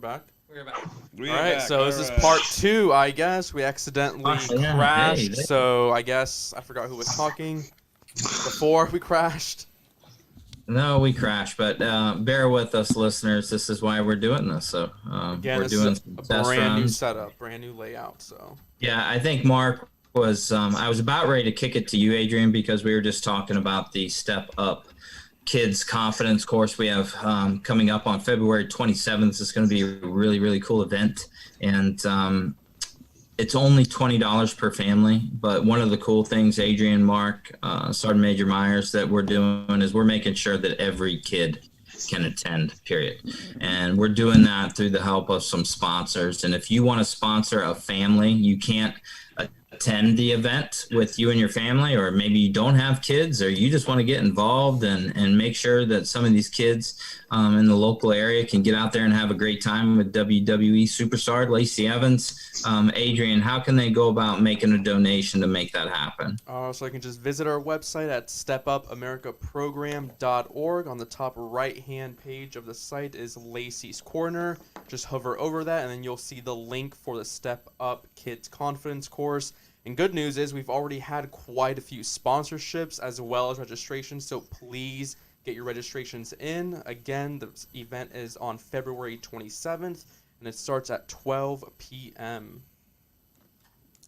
back. We're back. All right, so this is part 2, I guess. We accidentally crashed, so I guess I forgot who was talking before we crashed. No, we crashed, but bear with us, listeners. This is why we're doing this. So Again, we're doing some a test brand new runs. setup, brand new layout. So Yeah, I think Mark was. I was about ready to kick it to you, Adrian, because we were just talking about the Step Up Kids Confidence course we have coming up on February 27th. It's going to be a really, really cool event, and it's only $20 per family. But one of the cool things, Adrian, Mark, Sgt Major Myers, that we're doing is we're making sure that every kid can attend, period. And we're doing that through the help of some sponsors. And if you want to sponsor a family, you can't attend the event with you and your family, or maybe you don't have kids, or you just want to get involved and make sure that some of these kids in the local area can get out there and have a great time with WWE superstar Lacey Evans. Adrian, how can they go about making a donation to make that happen? So you can just visit our website at stepupamericaprogram.org. On the top right-hand page of the site is Lacey's Corner. Just hover over that, and then you'll see the link for the Step Up Kids Confidence course. And good news is we've already had quite a few sponsorships as well as registrations, so please get your registrations in. Again, the event is on February 27th, and it starts at 12 p.m.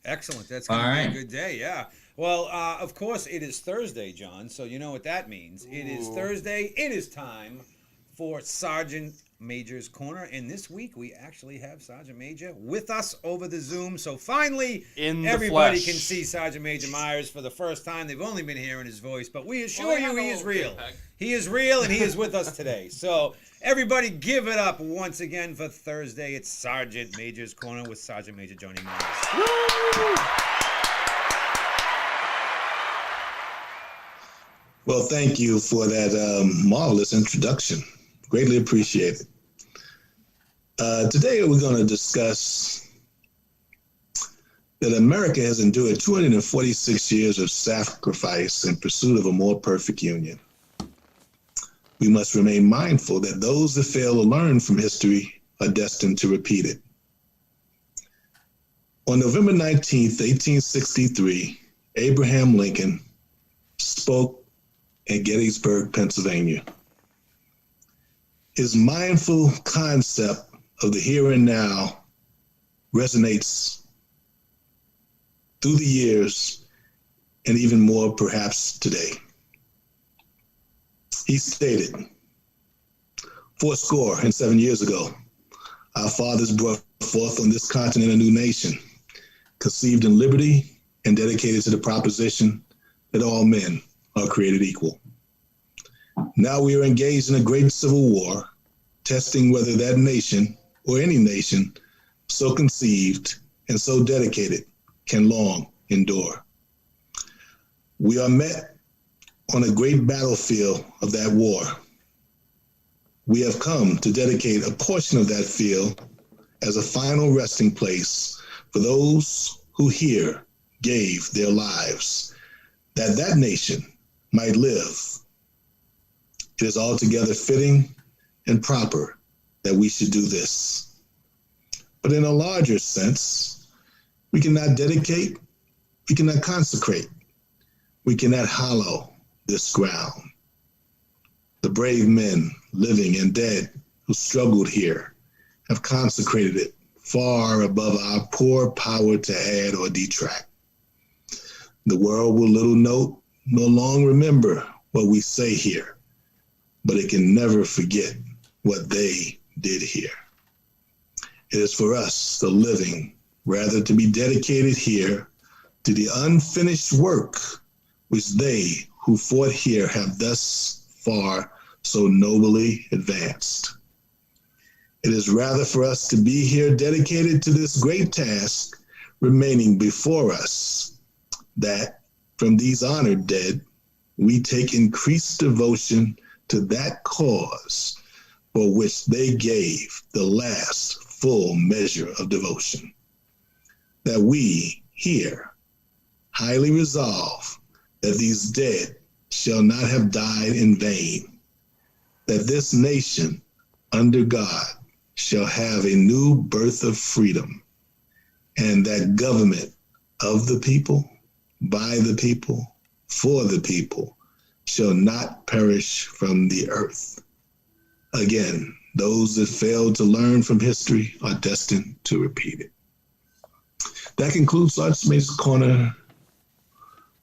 Excellent. That's going to be a good day, yeah. Well, of course, it is Thursday, John, so you know what that means. Ooh. It is Thursday. It is time for Sgt Major's Corner, and this week we actually have Sgt Major with us over the Zoom, so finally everybody can see Sgt Major Myers for the first time. They've only been hearing his voice, but we assure you he is real. He is real, and he is with us today. So everybody give it up once again for Thursday. It's Sgt Major's Corner with Sgt Major Johnny Myers. Woo! Well, thank you for that marvelous introduction. Greatly appreciated. Today we're going to discuss that America has endured 246 years of sacrifice in pursuit of a more perfect union. We must remain mindful that those that fail to learn from history are destined to repeat it. On November 19th, 1863, Abraham Lincoln spoke at Gettysburg, Pennsylvania. His mindful concept of the here and now resonates through the years and even more perhaps today. He stated, 7 years ago, our fathers brought forth on this continent a new nation, conceived in liberty and dedicated to the proposition that all men are created equal. Now we are engaged in a great civil war, testing whether that nation or any nation so conceived and so dedicated can long endure. We are met on a great battlefield of that war. We have come to dedicate a portion of that field as a final resting place for those who here gave their lives, that that nation might live. It is altogether fitting and proper that we should do this. But in a larger sense, we cannot dedicate, we cannot consecrate, we cannot hallow this ground. The brave men, living and dead, who struggled here have consecrated it far above our poor power to add or detract. The world will little note, no long remember what we say here, but it can never forget what they did here. It is for us, the living, rather to be dedicated here to the unfinished work which they who fought here have thus far so nobly advanced. It is rather for us to be here dedicated to this great task remaining before us, that from these honored dead, we take increased devotion to that cause for which they gave the last full measure of devotion. That we here highly resolve that these dead shall not have died in vain, that this nation under God shall have a new birth of freedom, and that government of the people, by the people, for the people, shall not perish from the earth. Again, those that fail to learn from history are destined to repeat it. That concludes Sgt Major's Corner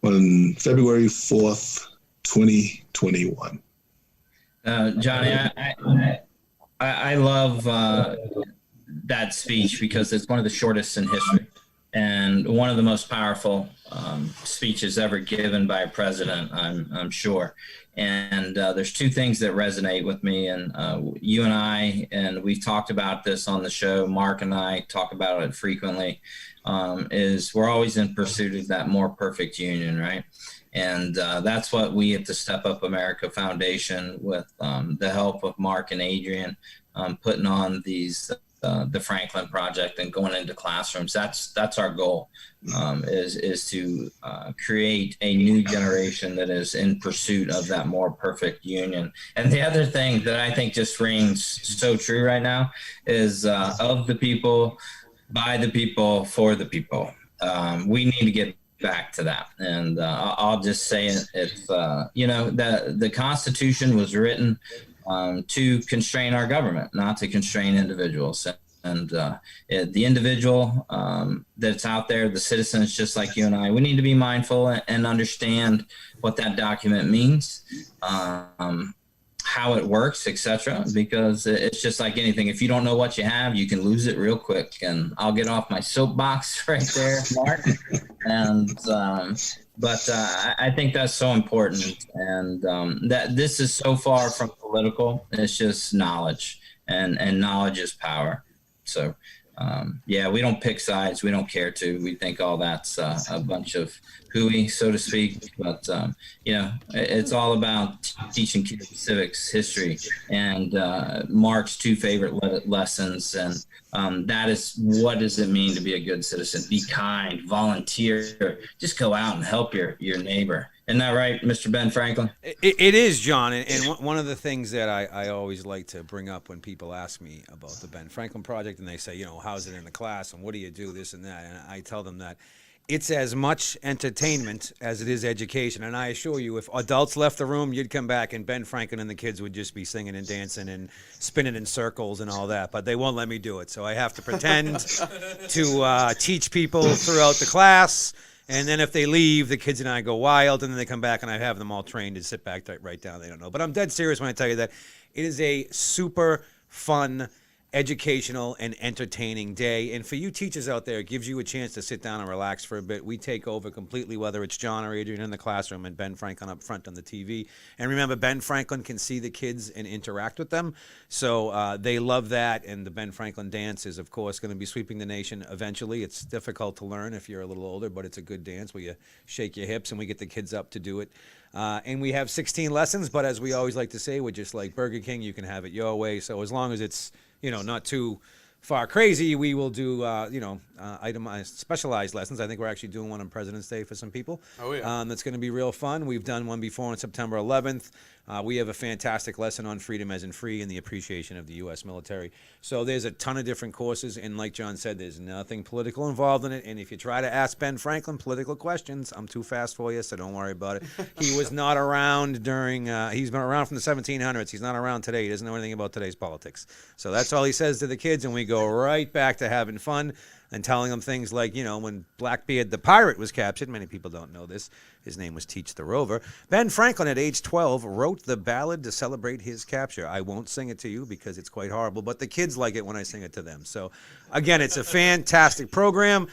on February 4th, 2021. Johnny, I love that speech because it's one of the shortest in history and one of the most powerful speeches ever given by a president, I'm sure. And there's two things that resonate with me, and you and I, and we've talked about this on the show, Mark and I talk about it frequently, is we're always in pursuit of that more perfect union, right? And that's what we at the Step Up America Foundation, with the help of Mark and Adrian, putting on these the Franklin Project and going into classrooms. That's our goal, is to create a new generation that is in pursuit of that more perfect union. And the other thing that I think just rings so true right now is of the people, by the people, for the people. We need to get back to that. And I'll just say it's the Constitution was written to constrain our government, not to constrain individuals. And the individual that's out there, the citizens just like you and I, we need to be mindful and understand what that document means, how it works, etc. Because it's just like anything. If you don't know what you have, you can lose it real quick. And I'll get off my soapbox right there, Mark. And but I think that's so important, and that this is so far from political. It's just knowledge, and knowledge is power. So, we don't pick sides. We don't care to. We think all that's a bunch of hooey, so to speak. But, it's all about teaching kids civics, history, and Mark's two favorite lessons. And that is, what does it mean to be a good citizen? Be kind, volunteer, just go out and help your neighbor. Isn't that right, Mr. Ben Franklin? It is, John. And one of the things that I always like to bring up when people ask me about the Ben Franklin Project, and they say, how's it in the class and what do you do, this and that? And I tell them that it's as much entertainment as it is education. And I assure you, if adults left the room, you'd come back and Ben Franklin and the kids would just be singing and dancing and spinning in circles and all that. But they won't let me do it. So I have to pretend to teach people throughout the class. And then if they leave, the kids and I go wild, and then they come back, and I have them all trained to sit back right down. They don't know. But I'm dead serious when I tell you that it is a super fun, educational, and entertaining day. And for you teachers out there, it gives you a chance to sit down and relax for a bit. We take over completely, whether it's John or Adrian in the classroom and Ben Franklin up front on the TV. And remember, Ben Franklin can see the kids and interact with them. So they love that. And the Ben Franklin dance is, of course, going to be sweeping the nation eventually. It's difficult to learn if you're a little older, but it's a good dance where you shake your hips, and we get the kids up to do it. And we have 16 lessons, but as we always like to say, we're just like Burger King. You can have it your way. So as long as it's not too far crazy, we will do, itemized, specialized lessons. I think we're actually doing one on President's Day for some people. Oh, yeah. That's going to be real fun. We've done one before on September 11th. We have a fantastic lesson on freedom as in free and the appreciation of the U.S. military. So there's a ton of different courses, and like John said, there's nothing political involved in it. And if you try to ask Ben Franklin political questions, I'm too fast for you, so don't worry about it. He was not around during, he's been around from the 1700s. He's not around today. He doesn't know anything about today's politics. So that's all he says to the kids, and we go right back to having fun and telling them things like, when Blackbeard the pirate was captured, many people don't know this, his name was Teach the Rover. Ben Franklin, at age 12, wrote the ballad to celebrate his capture. I won't sing it to you because it's quite horrible, but the kids like it when I sing it to them. So, again, it's a fantastic program.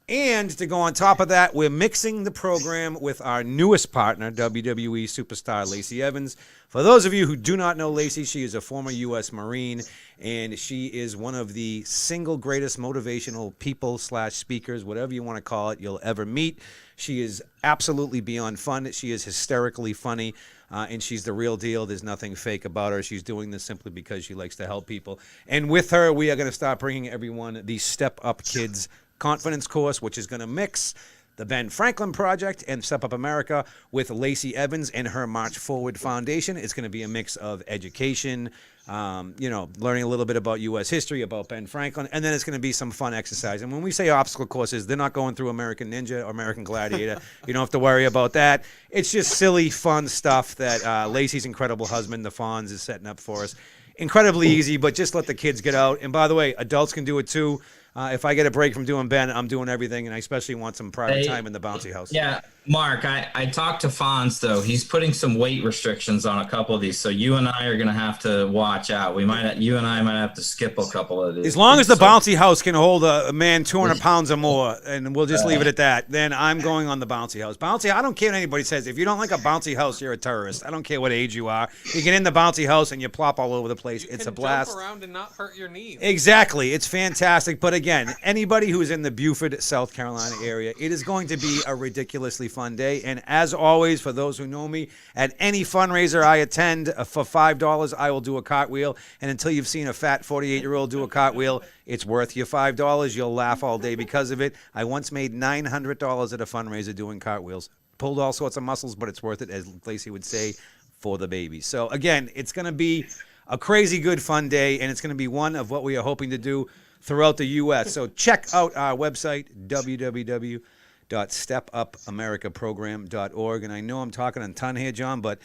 And to go on top of that, we're mixing the program with our newest partner, WWE superstar Lacey Evans. For those of you who do not know Lacey, she is a former U.S. Marine, and she is one of the single greatest motivational people/speakers, whatever you want to call it, you'll ever meet. She is absolutely beyond fun. She is hysterically funny, and she's the real deal. There's nothing fake about her. She's doing this simply because she likes to help people. And with her, we are going to start bringing everyone the Step Up Kids Confidence course, which is going to mix the Ben Franklin Project and Step Up America with Lacey Evans and her March Forward Foundation. It's going to be a mix of education, learning a little bit about U.S. history, about Ben Franklin, and then it's going to be some fun exercise. And when we say obstacle courses, they're not going through American Ninja or American Gladiator. You don't have to worry about that. It's just silly, fun stuff that Lacey's incredible husband, the Fonz, is setting up for us. Incredibly easy, but just let the kids get out. And by the way, adults can do it too. If I get a break from doing Ben, I'm doing everything, and I especially want some private time in the bouncy house. Yeah, Mark, I talked to Fonz, though. He's putting some weight restrictions on a couple of these, so you and I are going to have to watch out. You and I might have to skip a couple of these. As long as the bouncy house can hold a man 200 pounds or more, and we'll just leave it at that, then I'm going on the bouncy house. Bouncy, I don't care what anybody says. If you don't like a bouncy house, you're a terrorist. I don't care what age you are. You get in the bouncy house and you plop all over the place. It's a blast. Jump around and not hurt your knees. Exactly. It's fantastic. But again, anybody who's in the Beaufort, South Carolina area, it is going to be a ridiculously fun day. And as always, for those who know me, at any fundraiser I attend, for $5, I will do a cartwheel. And until you've seen a fat 48-year-old do a cartwheel, it's worth your $5. You'll laugh all day because of it. I once made $900 at a fundraiser doing cartwheels. Pulled all sorts of muscles, but it's worth it, as Lacey would say, for the baby. So again, it's going to be a crazy good fun day, and it's going to be one of what we are hoping to do throughout the U.S. So check out our website, www.stepupamericaprogram.org. And I know I'm talking a ton here, John, but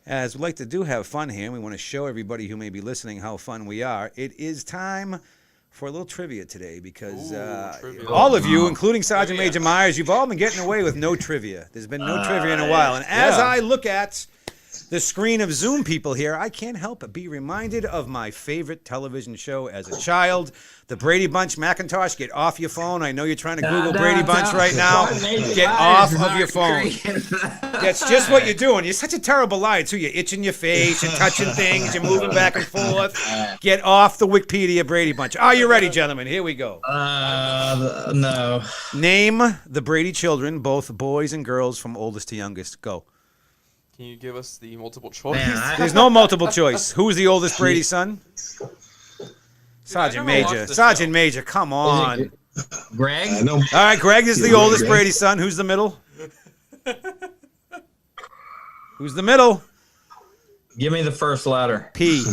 as we like to have fun here, and we want to show everybody who may be listening how fun we are, it is time for a little trivia today, because all of you, including Sgt Major Myers, you've all been getting away with no trivia. There's been no trivia in a while. And as I look at the screen of Zoom people here, I can't help but be reminded of my favorite television show as a child, The Brady Bunch. Macintosh, get off your phone. I know you're trying to Google Brady Bunch right now. Get off of your phone. That's just what you're doing. You're such a terrible liar, too. You're itching your face, you're touching things, you're moving back and forth. Get off the Wikipedia Brady Bunch. Are you ready, gentlemen? Here we go. No. Name the Brady children, both boys and girls, from oldest to youngest. Go. Can you give us the multiple choice? There's no multiple choice. Who's the oldest Brady son? Sergeant Major. Sergeant Major, come on. Greg? All right, Greg is the oldest Brady son. Who's the middle? Who's the middle? Give me the first letter. P.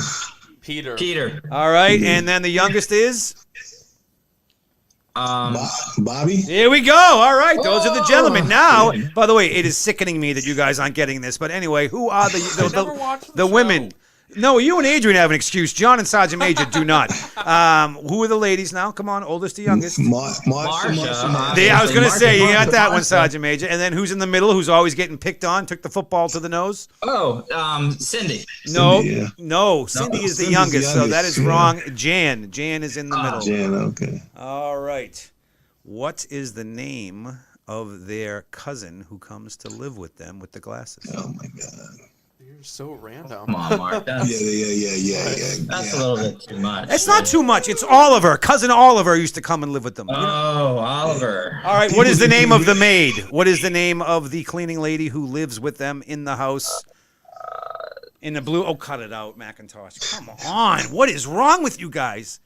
Peter. All right, and then the youngest is? Bobby. Here we go. All right, those are the gentlemen. Now, by the way, it is sickening me that you guys aren't getting this. But anyway, who are the women? No, you and Adrian have an excuse. John and Sergeant Major do not. Who are the ladies now? Come on, oldest to youngest. Marsha. I was going to say, you got that one, Sergeant Major. And then who's in the middle, who's always getting picked on, took the football to the nose? Cindy. No, Cindy, Cindy is the youngest, so that is wrong. Jan is in the middle. Jan, okay. All right. What is the name of their cousin who comes to live with them with the glasses? Oh, my God. You're so random. Come on, Mark. Yeah. That's a little bit too much. It's not too much. It's Oliver. Cousin Oliver used to come and live with them. Oh, Oliver. All right. What is the name of the maid? What is the name of the cleaning lady who lives with them in the house? In the blue. Oh, cut it out, Macintosh. Come on. What is wrong with you guys?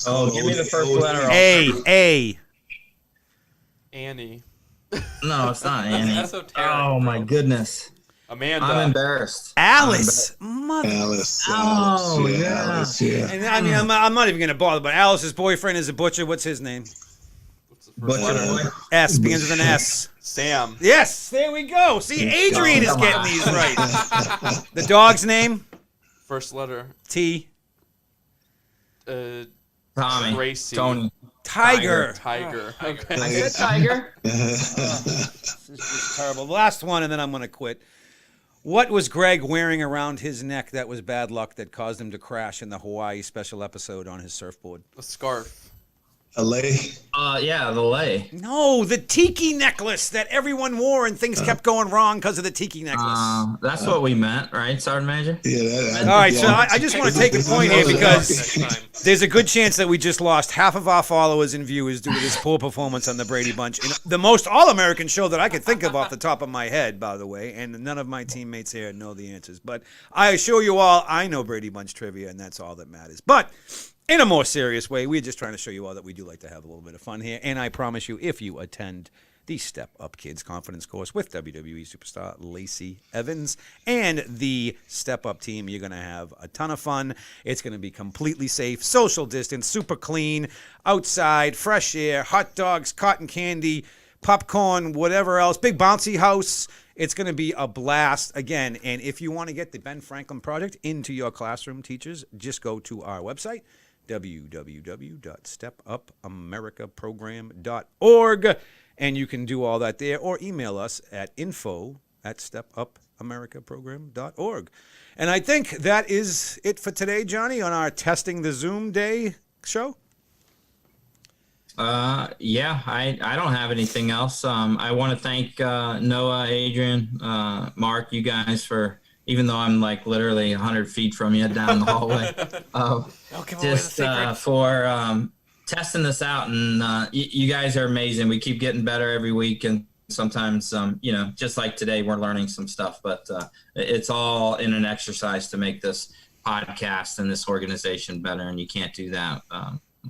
Oh, give me the first letter. A. Annie. No, it's not Annie. That's so Oh, my goodness. Amanda. I'm embarrassed. Alice. Mother. Alice. Oh, yeah. Alice, yeah. And I mean, I'm not even going to bother, but Alice's boyfriend is a butcher. What's his name? What's the first letter? S. Begins with an S. Sam. Yes, there we go. See, Adrian is getting these right. The dog's name? First letter. T. Tommy. Tracy. Tony. Tiger. Tiger. Okay. I said Tiger. This is terrible. Last one, and then I'm going to quit. What was Greg wearing around his neck that was bad luck that caused him to crash in the Hawaii special episode on his surfboard? A scarf. A lay. Yeah, the lay. No, the tiki necklace that everyone wore and things kept going wrong because of the tiki necklace. That's what we meant, right, Sergeant Major? Yeah. All right, so I just want to take a point here because there's a good chance that we just lost half of our followers and viewers due to this poor performance on the Brady Bunch. The most all-American show that I could think of off the top of my head, by the way, and none of my teammates here know the answers. But I assure you all, I know Brady Bunch trivia, and that's all that matters. But in a more serious way, we're just trying to show you all that we do like to have a little bit of fun here. And I promise you, if you attend the Step Up Kids Confidence course with WWE superstar Lacey Evans and the Step Up team. You're going to have a ton of fun. It's going to be completely safe, social distance, super clean, outside, fresh air, hot dogs, cotton candy, popcorn, whatever else, big bouncy house. It's going to be a blast again. And if you want to get the Ben Franklin Project into your classroom, teachers, just go to our website, www.stepupamericaprogram.org, and you can do all that there, or email us at info@stepupamericaprogram.org. And I think that is it for today, Johnny, on our Testing the Zoom Day show. Yeah, I don't have anything else. I want to thank Noah, Adrian, Mark, you guys for, even though I'm like literally 100 feet from you down the hallway, just for testing this out. And you guys are amazing. We keep getting better every week, and sometimes, just like today, we're learning some stuff. But it's all in an exercise to make this podcast and this organization better, and you can't do that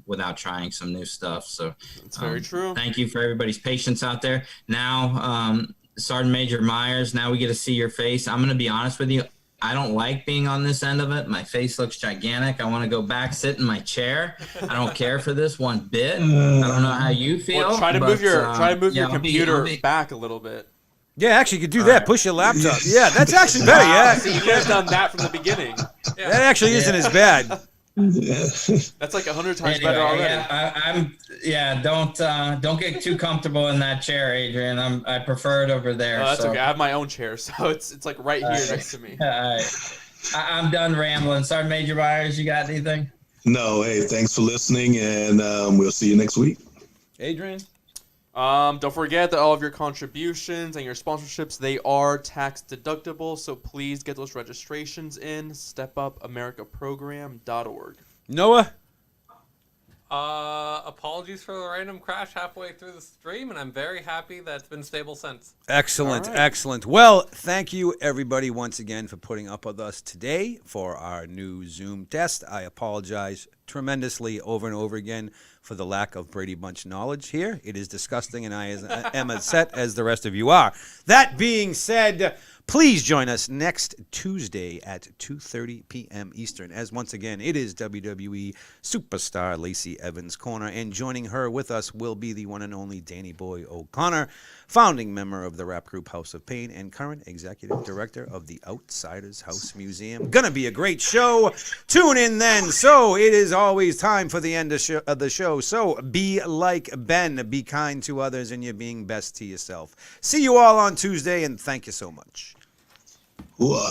without trying some new stuff. So it's very true. Thank you for everybody's patience out there. Now, Sgt Major Myers, now we get to see your face. I'm going to be honest with you. I don't like being on this end of it. My face looks gigantic. I want to go back, sit in my chair. I don't care for this one bit. I don't know how you feel. Well, try to move your computer back a little bit. Yeah, actually, you could do that. Right. Push your laptop. Yeah, that's actually better. Yeah, see, you could have done that from the beginning. Yeah. That actually isn't as bad. That's like 100 times better already. Don't get too comfortable in that chair, Adrian. I prefer it over there. Oh, that's okay. I have my own chair, so it's like right here next to me. All right. I'm done rambling. Sgt Major Myers, you got anything? No. Hey, thanks for listening, and we'll see you next week. Adrian? Don't forget that all of your contributions and your sponsorships, they are tax deductible, so please get those registrations in, stepupamericaprogram.org. Noah? Apologies for the random crash halfway through the stream, and I'm very happy that it's been stable since. Excellent, excellent. Well, thank you, everybody, once again for putting up with us today for our new Zoom test. I apologize tremendously over and over again for the lack of Brady Bunch knowledge here. It is disgusting, and I am as set as the rest of you are. That being said, please join us next Tuesday at 2:30 p.m. Eastern, as once again, it is WWE superstar Lacey Evans' Corner, and joining her with us will be the one and only Danny Boy O'Connor, founding member of the rap group House of Pain and current executive director of the Outsiders House Museum. Gonna be a great show. Tune in then. So it is always time for the end of the show. So be like Ben, be kind to others, and you're being best to yourself. See you all on Tuesday, and thank you so much. Ooh.